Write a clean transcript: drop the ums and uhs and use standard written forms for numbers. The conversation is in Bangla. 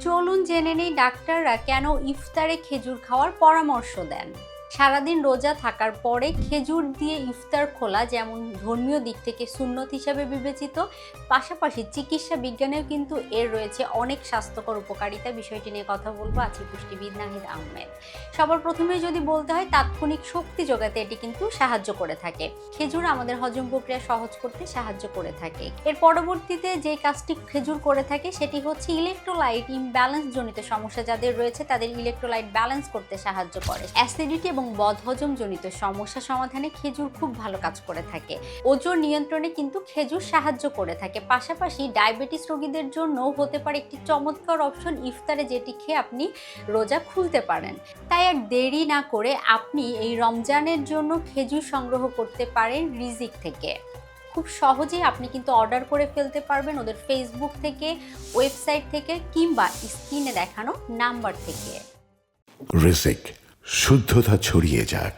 চলুন জেনে নেই ডাক্তাররা কেন ইফতারে খেজুর খাওয়ার পরামর্শ দেন। সারাদিন রোজা থাকার পরে খেজুর দিয়ে ইফতার খোলা যেমন ধর্মীয় দিক থেকে সুন্নত হিসাবে বিবেচিত, পাশাপাশি চিকিৎসা বিজ্ঞানেও কিন্তু এর রয়েছে অনেক স্বাস্থ্যকর উপকারিতা। বিষয়টি নিয়ে কথা বলবো আছি পুষ্টিবিদ নাহিদ আহমেদ। সবার প্রথমে যদি বলতে হয়, তাৎক্ষণিক শক্তি যোগাতে এটি কিন্তু সাহায্য করে থাকে। খেজুর আমাদের হজম প্রক্রিয়া সহজ করতে সাহায্য করে থাকে। এর পরবর্তীতে যে কাজটি খেজুর করে থাকে সেটি হচ্ছে ইলেকট্রোলাইট ইমব্যালেন্স জনিত সমস্যা যাদের রয়েছে তাদের ইলেকট্রোলাইট ব্যালেন্স করতে সাহায্য করে। অ্যাসিডিটি এবং বদহজম জনিত সমস্যা সমাধানে খেজুর খুব ভালো কাজ করে থাকে। ওজন নিয়ন্ত্রণে কিন্তু খেজুর সাহায্য করে থাকে। পাশাপাশি ডায়াবেটিস রোগীদের জন্য হতে পারে একটি চমৎকার অপশন ইফতারে, যেটি খেয়ে আপনি রোজা খুলতে পারেন। তাই আর দেরি না করে আপনি এই রমজানের জন্য খেজুর সংগ্রহ করতে পারেন রিজিক থেকে। খুব সহজেই আপনি কিন্তু অর্ডার করে ফেলতে পারবেন ওদের ফেসবুক থেকে, ওয়েবসাইট থেকে, কিংবা স্ক্রিনে দেখানো নাম্বার থেকে। রিজিক, শুদ্ধতা ছড়িয়ে যাক।